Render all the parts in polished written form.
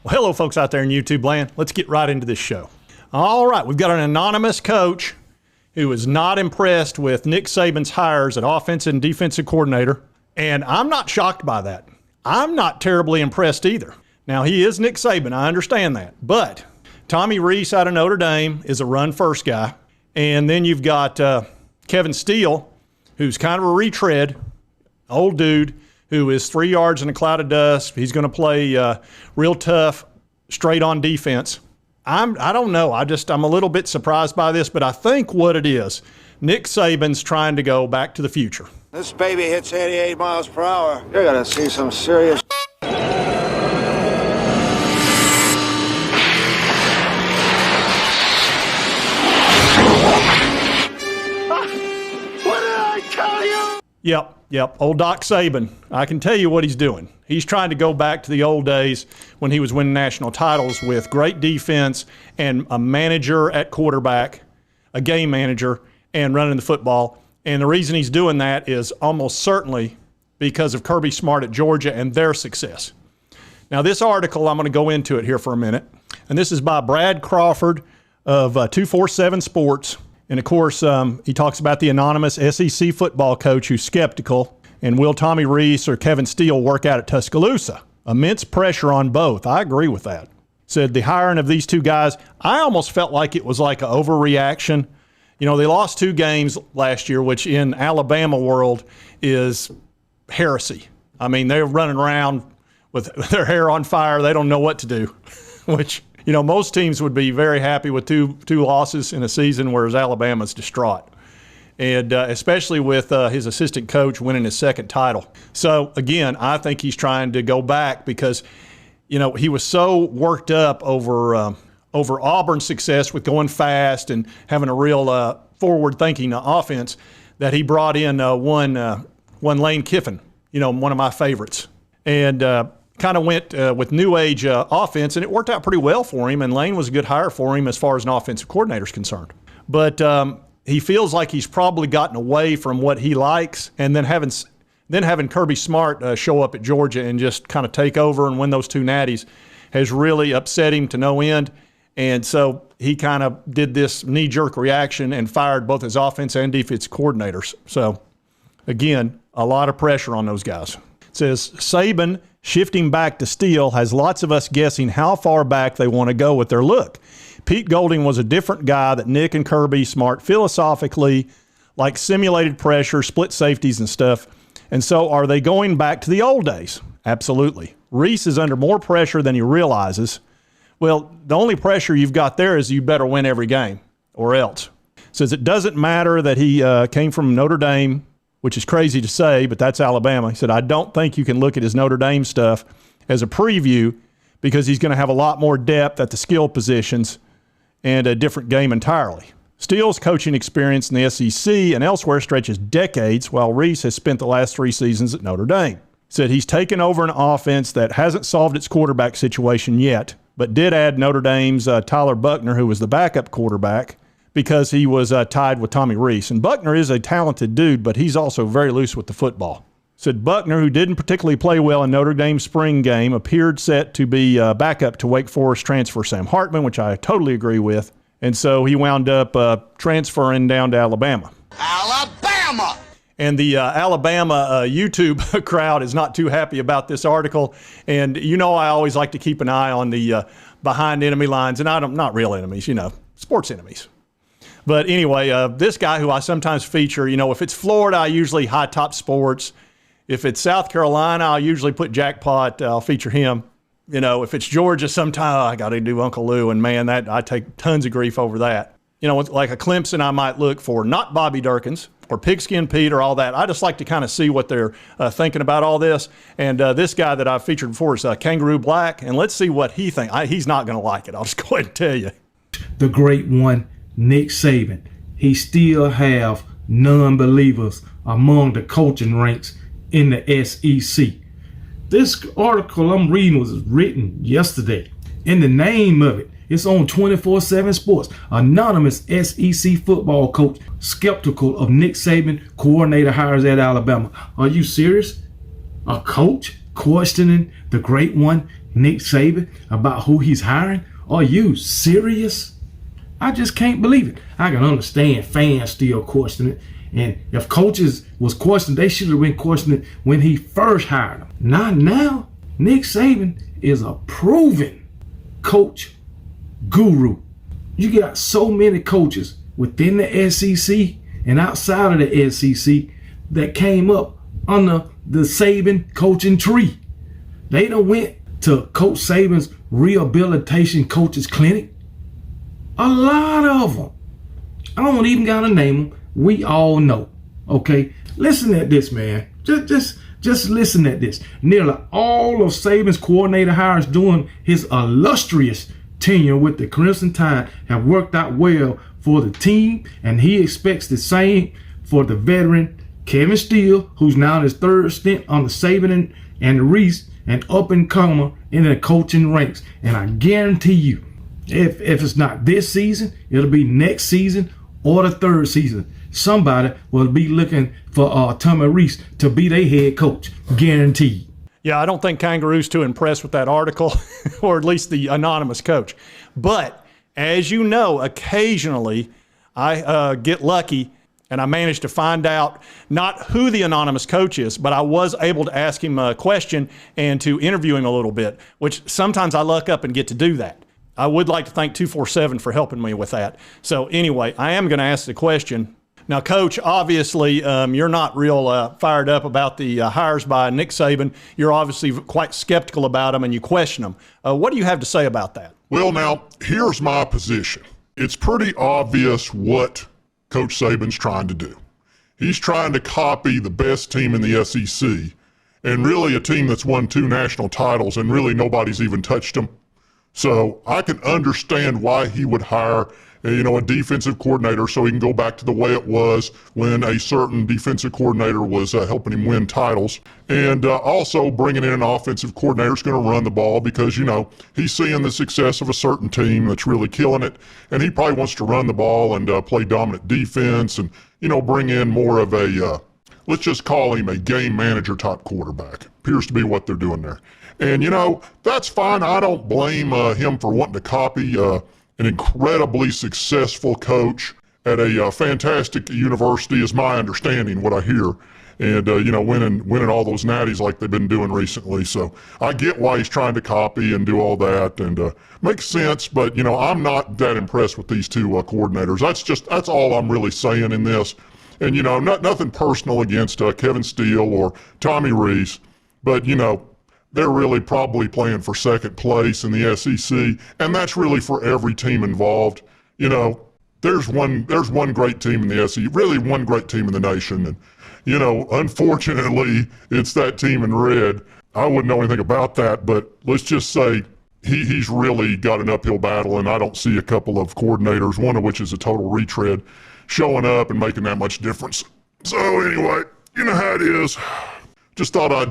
Well, hello, folks out there in YouTube land. Let's get right into this show. All right, we've got an anonymous coach who is not impressed with Nick Saban's hires at offensive and defensive coordinator, and I'm not shocked by that. I'm not terribly impressed either. Now, he is Nick Saban, I understand that, but Tommy Rees out of Notre Dame is a run-first guy, and then you've got Kevin Steele, who's kind of a retread, old dude, who is 3 yards in a cloud of dust. He's going to play real tough, straight-on defense. I don't know. I'm a little bit surprised by this, but I think what it is, Nick Saban's trying to go back to the future. This baby hits 88 miles per hour. You're going to see some serious... What did I tell you? Yep. Old Doc Saban. I can tell you what he's doing. He's trying to go back to the old days when he was winning national titles with great defense and a manager at quarterback, a game manager, and running the football. And the reason he's doing that is almost certainly because of Kirby Smart at Georgia and their success. Now, this article, I'm going to go into it here for a minute. And this is by Brad Crawford of 247 Sports. And, of course, he talks about the anonymous SEC football coach who's skeptical. And will Tommy Rees or Kevin Steele work out at Tuscaloosa? Immense pressure on both. I agree with that. Said the hiring of these two guys, I almost felt like it was like an overreaction. You know, they lost 2 games last year, which in Alabama world is heresy. I mean, they're running around with their hair on fire. They don't know what to do, which, you know, most teams would be very happy with two losses in a season, whereas Alabama's distraught. And especially with his assistant coach winning his second title. So, again, I think he's trying to go back because, you know, he was so worked up over Auburn's success with going fast and having a real forward-thinking offense that he brought in one Lane Kiffin, you know, one of my favorites, and kind of went with new age offense, and it worked out pretty well for him, and Lane was a good hire for him as far as an offensive coordinator is concerned. But he feels like he's probably gotten away from what he likes, and then having Kirby Smart show up at Georgia and just kind of take over and win those 2 natties has really upset him to no end. And so he kind of did this knee-jerk reaction and fired both his offense and defense coordinators. So, again, a lot of pressure on those guys. It says, Saban shifting back to Steele has lots of us guessing how far back they want to go with their look. Pete Golding was a different guy that Nick and Kirby Smart philosophically, like simulated pressure, split safeties and stuff. And so are they going back to the old days? Absolutely. Rees is under more pressure than he realizes. Well, the only pressure you've got there is you better win every game or else. Says it doesn't matter that he came from Notre Dame, which is crazy to say, but that's Alabama. He said, I don't think you can look at his Notre Dame stuff as a preview because he's going to have a lot more depth at the skill positions and a different game entirely. Steele's coaching experience in the SEC and elsewhere stretches decades, while Rees has spent the last 3 seasons at Notre Dame. Said he's taken over an offense that hasn't solved its quarterback situation yet, but did add Notre Dame's Tyler Buckner, who was the backup quarterback, because he was tied with Tommy Rees. And Buckner is a talented dude, but he's also very loose with the football. Said Buckner, who didn't particularly play well in Notre Dame's spring game, appeared set to be backup to Wake Forest transfer Sam Hartman, which I totally agree with. And so he wound up transferring down to Alabama. Alabama! And the Alabama YouTube crowd is not too happy about this article. And you know I always like to keep an eye on the behind enemy lines. And not real enemies, you know, sports enemies. But anyway, this guy who I sometimes feature, you know, if it's Florida, I usually high top sports. If it's South Carolina, I'll usually put Jackpot. I'll feature him. You know, if it's Georgia, sometime I got to do Uncle Lou. And, man, that I take tons of grief over that. You know, like a Clemson, I might look for not Bobby Durkins or Pigskin Pete or all that. I just like to kind of see what they're thinking about all this. And this guy that I've featured before is Kangaroo Black. And let's see what he thinks. He's not going to like it. I'll just go ahead and tell you. The great one, Nick Saban. He still have non-believers among the coaching ranks in the SEC. This article I'm reading was written yesterday. And the name of it, it's on 247 Sports. Anonymous SEC football coach skeptical of Nick Saban coordinator hires at Alabama. Are you serious? A coach questioning the great one, Nick Saban about who he's hiring? Are you serious? I just can't believe it. I can understand fans still question it. And if coaches was questioned, they should have been questioning when he first hired them. Not now. Nick Saban is a proven coach guru. You got so many coaches within the SEC and outside of the SEC that came up under the Saban coaching tree. They done went to Coach Saban's rehabilitation coaches clinic. A lot of them. I don't even gotta name them. We all know. Okay, listen at this, man. Just listen at this. Nearly all of Saban's coordinator hires during his illustrious tenure with the Crimson Tide have worked out well for the team, and he expects the same for the veteran Kevin Steele, who's now in his third stint on the Saban and Reese, an up-and-comer in the coaching ranks. And I guarantee you, if it's not this season, it'll be next season or the third season. Somebody will be looking for Tommy Reese to be their head coach, guaranteed. Yeah, I don't think Kangaroo's too impressed with that article, or at least the anonymous coach. But as you know, occasionally I get lucky and I manage to find out not who the anonymous coach is, but I was able to ask him a question and to interview him a little bit, which sometimes I luck up and get to do that. I would like to thank 247 for helping me with that. So anyway, I am going to ask the question. Now, Coach, obviously you're not real fired up about the hires by Nick Saban. You're obviously quite skeptical about them and you question them. What do you have to say about that? Well, now, here's my position. It's pretty obvious what Coach Saban's trying to do. He's trying to copy the best team in the SEC, and really a team that's won 2 national titles, and really nobody's even touched them. So I can understand why he would hire a defensive coordinator so he can go back to the way it was when a certain defensive coordinator was helping him win titles. And also bringing in an offensive coordinator is going to run the ball because, he's seeing the success of a certain team that's really killing it. And he probably wants to run the ball and play dominant defense and, bring in more of a, let's just call him a game manager type quarterback. Appears to be what they're doing there. And, that's fine. I don't blame him for wanting to copy an incredibly successful coach at a fantastic university is my understanding, what I hear. And, winning all those natties like they've been doing recently. So I get why he's trying to copy and do all that and makes sense. But, I'm not that impressed with these 2 coordinators. That's all I'm really saying in this. And, nothing personal against Kevin Steele or Tommy Reese. But, they're really probably playing for second place in the SEC, and that's really for every team involved. There's one great team in the SEC, really one great team in the nation, and unfortunately, it's that team in red. I wouldn't know anything about that, but let's just say he's really got an uphill battle, and I don't see a couple of coordinators, one of which is a total retread, showing up and making that much difference. So anyway, you know how it is. Just thought I'd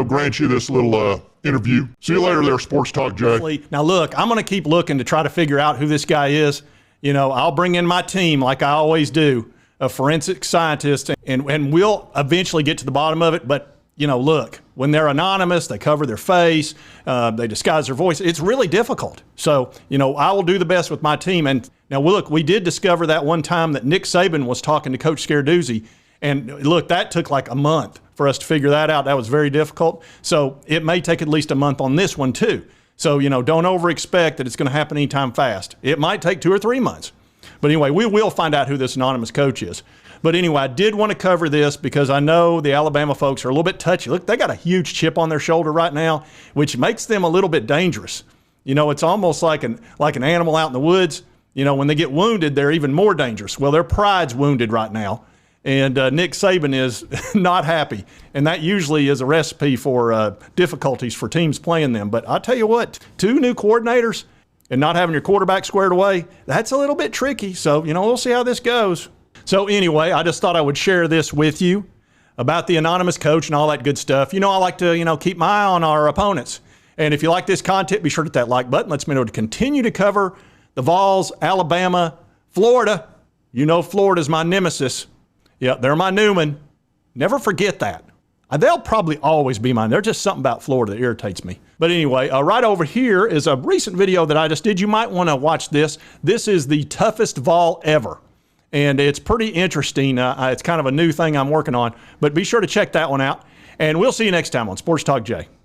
grant you this little interview. See you later there, Sports Talk Jay. Now, look, I'm going to keep looking to try to figure out who this guy is. I'll bring in my team like I always do, a forensic scientist, and we'll eventually get to the bottom of it. But, look, when they're anonymous, they cover their face, they disguise their voice. It's really difficult. So, I will do the best with my team. And now, look, we did discover that one time that Nick Saban was talking to Coach Scarduzzi. And look, that took like a month for us to figure that out. That was very difficult. So it may take at least a month on this one too. So, don't over-expect that it's going to happen anytime fast. It might take 2 or 3 months. But anyway, we will find out who this anonymous coach is. But anyway, I did want to cover this because I know the Alabama folks are a little bit touchy. Look, they got a huge chip on their shoulder right now, which makes them a little bit dangerous. It's almost like an animal out in the woods. When they get wounded, they're even more dangerous. Well, their pride's wounded right now. And Nick Saban is not happy. And that usually is a recipe for difficulties for teams playing them. But I'll tell you what, 2 new coordinators and not having your quarterback squared away, that's a little bit tricky. So, we'll see how this goes. So anyway, I just thought I would share this with you about the anonymous coach and all that good stuff. I like to, keep my eye on our opponents. And if you like this content, be sure to hit that like button. Lets me know to continue to cover the Vols, Alabama, Florida. Florida's my nemesis. Yeah, they're my Newman. Never forget that. They'll probably always be mine. There's just something about Florida that irritates me. But anyway, right over here is a recent video that I just did. You might want to watch this. This is the toughest Vol ever. And it's pretty interesting. It's kind of a new thing I'm working on. But be sure to check that one out. And we'll see you next time on Sports Talk Jay.